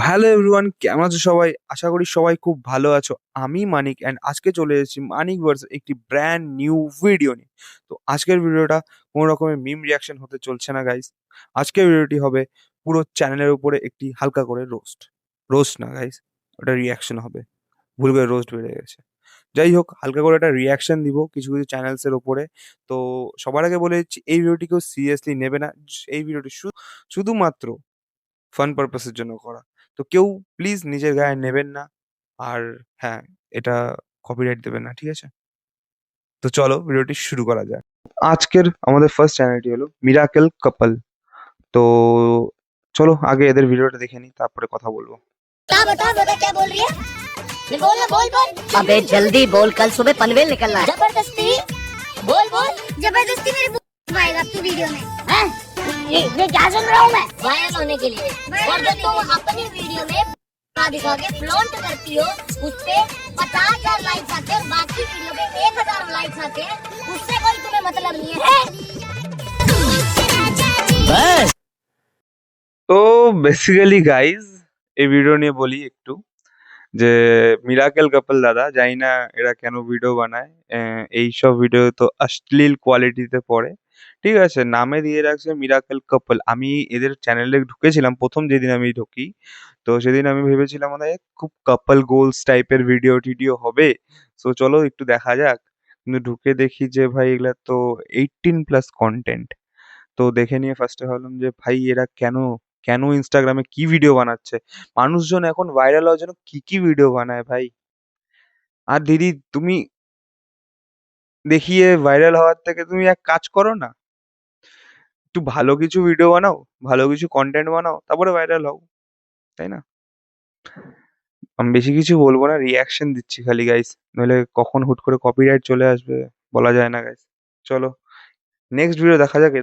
Hello everyone, কেমন আছো সবাই? আশা করি সবাই খুব ভালো আছো। আমি মানিক অ্যান্ড আজকে চলে এসেছি মানিক ভার্সেস একটি ব্র্যান্ড নিউ ভিডিও নিয়ে। তো আজকের ভিডিওটা কোনো রকমের মিম রিঅ্যাকশন হতে চলছে না গাইস। আজকের ভিডিওটি হবে পুরো চ্যানেলের উপরে একটি হালকা করে রোস্ট। রোস্ট না গাইস, ওটা রিঅ্যাকশন হবে। ভুল করে রোস্ট বেড়ে গেছে। যাই হোক, হালকা করে একটা রিঅ্যাকশন দিব কিছু চ্যানেলসের উপরে। তো সবার আগে বলে দিচ্ছি, এই ভিডিওটি কেউ সিরিয়াসলি নেবে না। এই ভিডিওটি শুধুমাত্র ফান পারপাসের জন্য করা। তো কেউ প্লিজ নিজের গায়ে নেবেন না। আর হ্যাঁ, এটা কপিরাইট দেবেন না, ঠিক আছে? তো চলো ভিডিওটি শুরু করা যাক। আজকের আমাদের ফার্স্ট চ্যানেলটি হলো মিরাকেল কাপল। তো চলো আগে এদের ভিডিওটা দেখে নিই, তারপরে কথা বলবো। क्या बता बेटा क्या बोल रही है? बोल ना बोल बोल। अबे जल्दी बोल, कल सुबह पनवेल निकलना है। जबरदस्ती बोल बोल। जबरदस्ती मेरे आएगा तू वीडियो में। हैं? ये क्या सुन रहा हूँ मैं? वायरल होने के लिए। और जब तुम अपनी वीडियो में दिखा के फ्लॉन्ट करती हो, उस पे 50,000 लाइक्स आते हैं, बाकी वीडियो पे 1,000 लाइक्स आते हैं, उससे कोई तुम्हें मतलब नहीं है। बस তো বেসিক্যালি গাইজ, এই ভিডিও নিয়ে বলি একটু যে মিরাকেল কাপল দাদা, জানি না এরা কেন ভিডিও বানায়। এইসব ভিডিও তো অশ্লীল কোয়ালিটিতে পড়ে, ঠিক আছে? নামে দিয়ে রাখছে মিরাকেল কাপল। আমি এদের চ্যানেলে ঢুকেছিলাম প্রথম যেদিন আমি ঢুকি। তো সেদিন আমি ভেবেছিলাম মানে খুব কাপল গোলস টাইপের ভিডিও টিডিও হবে। তো চলো একটু দেখা যাক। কিন্তু ঢুকে দেখি যে ভাই এগুলা তো 18+ কন্টেন্ট। তো দেখে নিয়ে ফার্স্টে ভাবলাম যে ভাই এরা কেন কেন ইনস্টাগ্রামে কি ভিডিও বানাচ্ছে? মানুষজন এখন ভাইরাল হওয়ার জন্য কি ভিডিও বানায় ভাই। আর দিদি, তুমি দেখিয়ে ভাইরাল হওয়ার থেকে তুমি এক কাজ করো না, একটু ভালো কিছু ভিডিও বানাও, ভালো কিছু কন্টেন্ট বানাও, তারপরে ভাইরাল হও, তাই না? আমি বেশি কিছু বলবো না, রিয়াকশন দিচ্ছি খালি গাইস, নইলে কখন হুট করে কপিরাইট চলে আসবে বলা যায় না গাইস। চলো নেক্সট ভিডিও দেখা যাক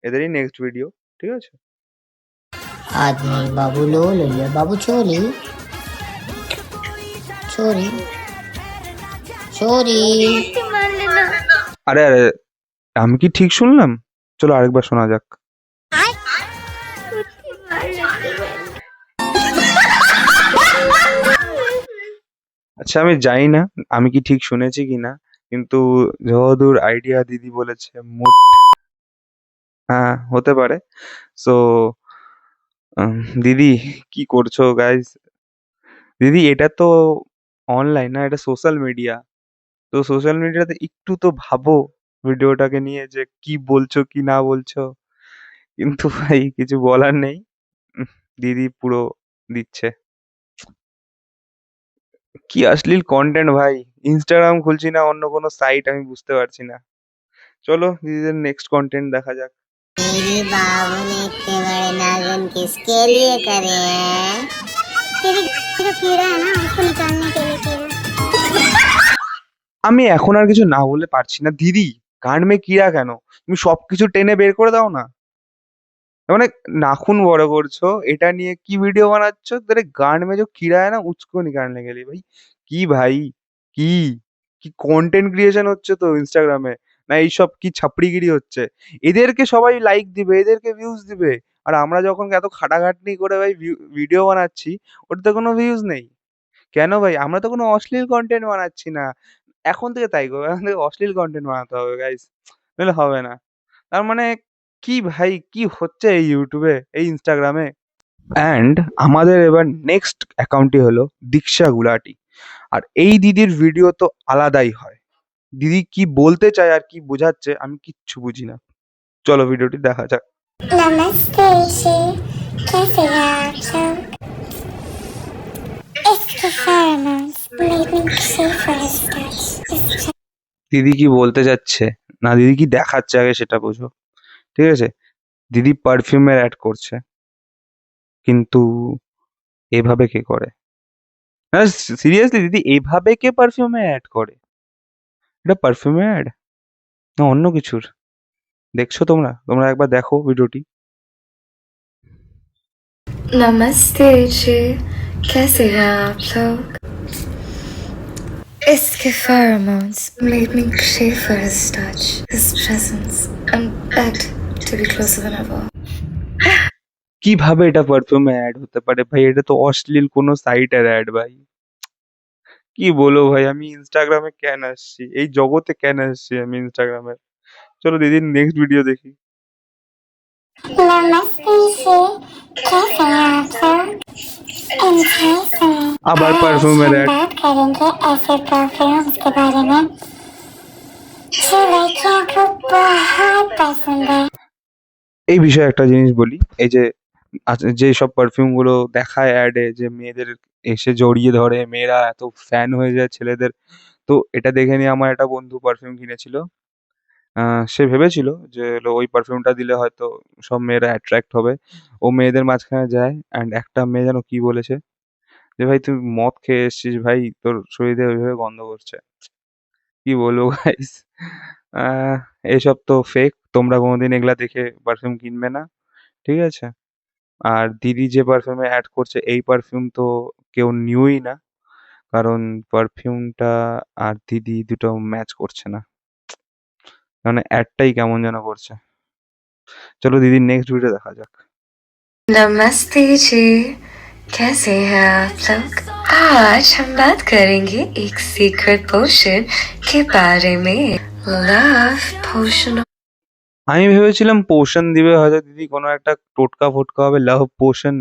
এদেরই নেক্সট ভিডিও, ঠিক আছে? आदमी बाबू लो लिया बाबू चोरी चोरी चोरी। আরে আরে, আমি কি ঠিক শুনলাম? চলো আরেকবার শোনা যাক। আচ্ছা, আমি জানি না আমি কি ঠিক শুনেছি কিনা, কিন্তু যতদূর আইডিয়া দিদি বলেছে মুড, হ্যাঁ হতে পারে। সো দিদি কি করছো গাইস? দিদি এটা তো অনলাইন না, এটা সোশ্যাল মিডিয়া। তো সোশ্যাল মিডিয়াতে একটু তো ভাবো ভিডিওটাকে নিয়ে যে কি বলছো কি না বলছো। কিন্তু ভাই কিছু বলার নেই। উম, দিদি পুরো দিচ্ছে। কি অশ্লীল কন্টেন্ট ভাই! ইনস্টাগ্রাম খুলছি না অন্য কোনো সাইট, আমি বুঝতে পারছি না। চলো দিদিদের নেক্সট কন্টেন্ট দেখা যাক। मेरे बाबू ने इतने बड़े नाखून किसके लिए करे हैं? तेरी जो कीड़ा है ना उसको निकालने के लिए किया। আমি এখন আর কিছু না বলে পারছি না দিদি। কান মে কিরা কেন? তুমি সবকিছু টেনে বের করে দাও না। মানে নাখুন বড় করছো, এটা নিয়ে কি ভিডিও বানাচ্ছো? तेरे गांड में जो कीड़ा है ना उसको निकालने के लिए भाई। কি ভাই, কি কি কন্টেন্ট ক্রিয়েশন হচ্ছে তো ইনস্টাগ্রামে, না এইসব কি ছাপড়িগিরি হচ্ছে? এদেরকে সবাই লাইক দিবে, এদেরকে ভিউজ দিবে, আর আমরা যখন এত খাটাখাটনি করে ভাই ভিডিও বানাচ্ছি, ওটাতে কোনো ভিউজ নেই। কেন ভাই? আমরা তো কোনো অশ্লীল কন্টেন্ট বানাচ্ছি না। এখন থেকে তাই করবো, এখন থেকে অশ্লীল কন্টেন্ট বানাতে হবে গাইস, নাহলে হবে না। তার মানে কি ভাই, কি হচ্ছে এই ইউটিউবে, এই ইনস্টাগ্রামে? অ্যান্ড আমাদের এবার নেক্সট অ্যাকাউন্টটি হলো দীক্ষা গুলাটি। আর এই দিদির ভিডিও তো আলাদাই হয়। দিদি কি বলতে চায় আর কি বোঝাচ্ছে আমি কিচ্ছু বুঝি না। চলো ভিডিওটি দেখা যাক। नमस्ते जी, कैसे हैं आप सब? इसके फार्मर्स लेकिन सेफर स्टार्स। দিদি কি বলতে চাচ্ছে না দিদি কি দেখাচ্ছে আগে সেটা বোঝো, ঠিক আছে? দিদি পারফিউমের অ্যাড করছে, কিন্তু এভাবে কে করে? না সিরিয়াসলি দিদি, এভাবে কে পারফিউমে অ্যাড করে? এটা পারফিউমে অ্যাড না অন্য কিছুর? দেখছো তোমরা তোমরা একবার দেখো ভিডিওটি। नमस्ते जी, कैसे हैं आप लोग? इसके pheromones made me crave for his touch, his presence, and begged to be closer than ever. কিভাবে এটা পারফিউমে অ্যাড হতে পারে ভাই? এটা তো অশ্লীল কোনো সাইটের অ্যাড ভাই। কি বলবো ভাই, আমি ইনস্টাগ্রামে কেন আসছি, এই জগতে কেন আসছি আমি ইনস্টাগ্রামে। চলো দিদির নেক্সট ভিডিও দেখি। नमस्ते से कैसे हैं आप सब इंटरेस्ट में আবার आज পারফিউমের हम অ্যাড। बात करेंगे ऐसे परफ्यूम्स के बारे में जो लड़कियों को बहुत पसंद है। এই বিষয়ে একটা জিনিস বলি, এই যে যে সব পারফিউম গুলো দেখায় অ্যাডে, যে মেয়েদের এসে জড়িয়ে ধরে, মেয়েরা এত ফ্যান হয়ে যায় ছেলেদের। তো এটা দেখে নিয়ে আমার একটা বন্ধু পারফিউম কিনেছিল। সে ভেবেছিল যে হলো ওই পারফিউমটা দিলে হয়তো সব মেয়েরা অ্যাট্রাক্ট হবে। ও মেয়েদের মাঝখানে যায়, অ্যান্ড একটা মেয়ে যেন কি বলেছে যে ভাই তুই মদ খেয়ে এসছিস ভাই, তোর শরীরে ওইভাবে গন্ধ করছে। কি বলবো গাইস, আহ এইসব তো ফেক, তোমরা কোনোদিন এগুলা দেখে পারফিউম কিনবে না, ঠিক আছে? আর দিদি যে পারফিউমে অ্যাড করছে, এই পারফিউম তো কেউ নিউই না, কারণ পারফিউমটা আর দিদি দুটো ম্যাচ করছে না, মানে অ্যাডটাই কেমন যেন করছে। চলো দিদির নেক্সট ভিডিও দেখা যাক। नमस्ते जी, कैसे हैं आप लोग? आज हम बात करेंगे एक सीक्रेट पोशन के बारे में। Love potion. আমি ভেবেছিলাম পোষণ দিবে হয়তো দিদি, কোনো একটা টোটকা ফোটকা হবে, লাভ পোষণ।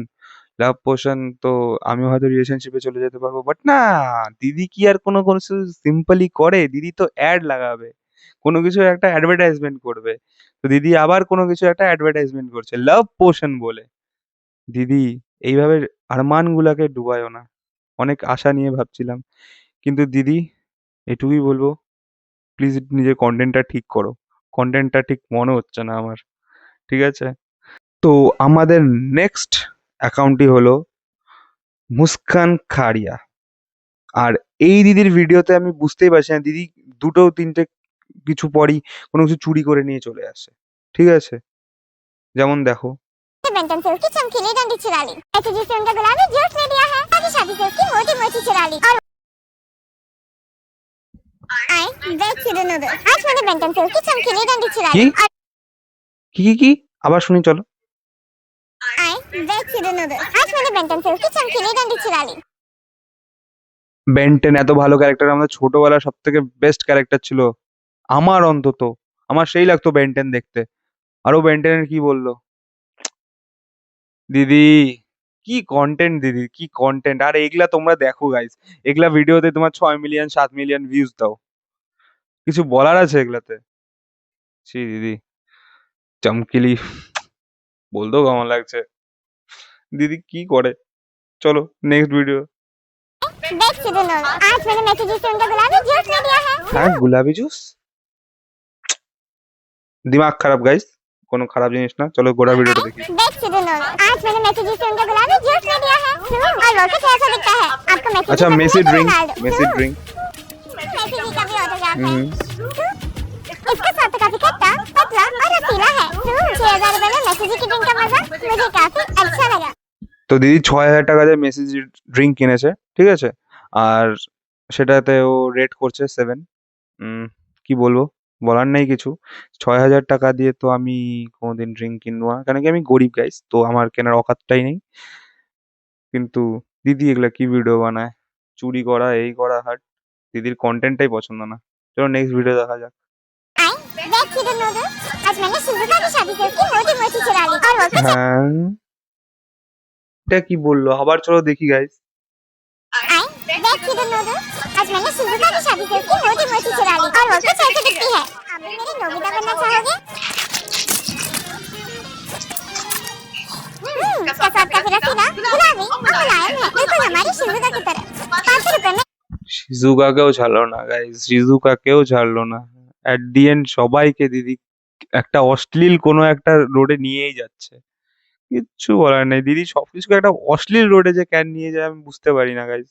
লাভ পোষণ তো আমি হয়তো রিলেশনশিপে চলে যেতে পারবো, বাট না, দিদি কি আর কোনো কোনো সিম্পলি করে? দিদি তো অ্যাড লাগাবে, কোনো কিছু একটা অ্যাডভার্টাইজমেন্ট করবে। তো দিদি আবার কোনো কিছু একটা অ্যাডভার্টাইজমেন্ট করছে লাভ পোষণ বলে। দিদি এইভাবে আরমান গুলাকে ডুবায়ও না, অনেক আশা নিয়ে ভাবছিলাম। কিন্তু দিদি এটুকুই বলবো, প্লিজ নিজের কন্টেন্টটা ঠিক করো। কন্টেন্টটা ঠিক মনে হচ্ছে না আমার, ঠিক আছে? তো আমাদের নেক্সট অ্যাকাউন্টটি হলো মুস্কান খাড়িয়া। আর এই দিদির ভিডিওতে আমি বুঝতেই পারছি না, দিদি দুটো তিনটে কিছু পরই কোনো কিছু চুরি করে নিয়ে চলে আসে, ঠিক আছে? যেমন দেখো, बेंटन से उसकी चमकीली डंडी चुरा ली, ऐसे जिससे उनका गुलाबी जोश ले लिया है, शादी शादी से उसकी मोटी मोची चुरा ली। और आई बैक टू द नूडल, आज मैंने बेंटन से उसकी चमकीली डंडी चुरा কি ली। और কি আবার শুনি চলো। आई बैक टू द नूडल, आज मैंने बेंटन से उसकी चमकीली डंडी चुरा ली। বেন্টেন এত ভালো ক্যারেক্টার, আমাদের ছোটবেলার সব থেকে বেস্ট ক্যারেক্টার ছিল আমার, অন্তত আমার সেই লাগতো বেন্টেন দেখতে। আরো বেন্টেনের কি বললো দিদি, কি কন্টেন্ট দিদি, কি কন্টেন্ট! আর এগুলা তোমরা দেখো গাইস, এগুলা ভিডিওতে তোমার 6 মিলিয়ন 7 মিলিয়ন ভিউজ দাও, কিছু বলার আছে এগুলাতে? ছি দিদি, চমকিলি বলতেও কেমন লাগছে। দিদি কি করে? চলো next video. Back to the noodle, आज मैंने मैसेजेस से उनका गुलाबी जोश ले लिया है। হ্যাঁ গুলাবি জুস, দিমাগ খারাপ গাইস, কোনো খারাপ জিনিস না। চলো গোড়া ভিডিওটা দেখি। बैक टू द नूडल, आज मैंने मैसेजेस से उनका गुलाबी जोश ले लिया है। और वो कैसा दिखता है आपको? मैसेज अच्छा Messi drink, Messi drink. Message का भी ऑटोग्राफ है। इसका स्वाद तो काफी खट्टा, पतला और रसीला है। 6,000 रुपए में मैसेज की ड्रिंक का मजा मुझे काफी अच्छा लगा। তো দিদি 6,000 টাকা দিয়ে মেসি ড্রিঙ্ক কিনেছে, ঠিক আছে? আর সেটাতে ও রেট করছে 7। কি বলবো, বলার নেই কিছু। 6,000 টাকা দিয়ে তো আমি কোনোদিন ড্রিঙ্ক কিনবো না, কেন কি আমি গরিব গাইস, তো আমার কেনার অকাতটাই নেই। কিন্তু দিদি এগুলা কি ভিডিও বানায়, চুরি করা এই করা হাট, দিদির কন্টেন্টটাই পছন্দ না। চলো নেক্সট ভিডিও দেখা যাক। आई बैक टू द नूडल, आज मैंने शिजुका की शादी से उसकी मोटी मोची चुरा ली। और वो হ্যাঁ, এটা কি বললো আবার? চলো দেখি guys. I back to the noodle, आज मैंने शिजुका की शादी से उसकी मोटी मोची चुरा ली। और वो कुछ ऐसे दिखती है। आप भी मेरी नोबिता बनना चाहोगे? इसका स्वाद काफी रसीला, गुलाबी और मुलायम है, बिल्कुल हमारी शिजुका की तरह। 500 रुपए में শিজুকাকেও ছাড়লো না গাইস, শিজুকাকেও ছাড়লো না। অ্যাট দি এন্ড সবাইকে দিদি একটা অশ্লীল কোনো একটা রোডে নিয়েই যাচ্ছে। কিচ্ছু বলার নেই, দিদি সবকিছুকে একটা অশ্লীল রোডে যে কেন নিয়ে যায় আমি বুঝতে পারি না গাইস।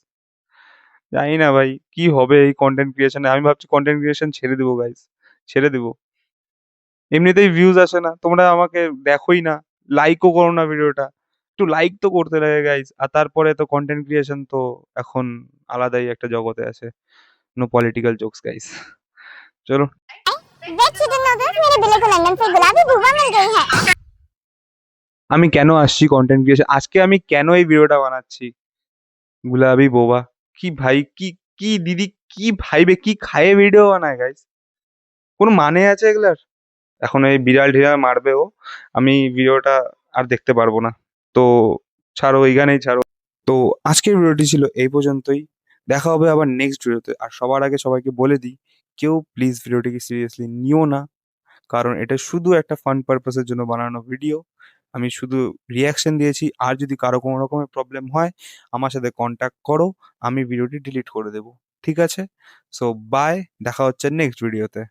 জানি না ভাই কি হবে এই কন্টেন্ট ক্রিয়েশনে। আমি ভাবছি কন্টেন্ট ক্রিয়েশন ছেড়ে দেবো গাইস, ছেড়ে দেবো। এমনিতেই ভিউজ আসে না, তোমরা আমাকে দেখোই না, লাইকও করো না ভিডিওটা। একটু লাইক তো করতে লাগে গাইস। আর তারপরে তো কন্টেন্ট ক্রিয়েশন তো এখন আলাদাই একটা জগতে আছে। No political jokes guys. चलो बैक टू द नूडल, मेरे बिल्ली को लंदन से गुलाबी भूवा मिल गई है। আমি কেন আসছি কন্টেন্ট ক্রিয়েশন, আজকে আমি কেন এই ভিডিওটা বানাচ্ছি? গুলাবি বোবা, কি ভাই, কি কি দিদি, কি ভাইবে, কি খায়ে ভিডিও বানায় গাইস? কোনো মানে আছে এগুলার? এখন এই বিড়াল টিড়াল মারবে ও, আমি ভিডিওটা আর দেখতে পারবো না। তো ছাড়ো, এইখানেই ছাড়ো। তো আজকের ভিডিওটি ছিল এই পর্যন্তই। দেখা হবে আবার নেক্সট ভিডিওতে। আর সবার আগে সবাইকে বলে দিই, কেউ প্লিজ ভিডিওটিকে সিরিয়াসলি নিও না, কারণ এটা শুধু একটা ফান পারপাসের জন্য বানানো ভিডিও। আমি শুধু রিয়াকশন দিয়েছি। আর যদি কারো কোনো রকমের প্রবলেম হয়, আমার সাথে কন্ট্যাক্ট করো, আমি ভিডিওটি ডিলিট করে দেবো। ঠিক আছে? সো বাই, দেখা হচ্ছে নেক্সট ভিডিওতে।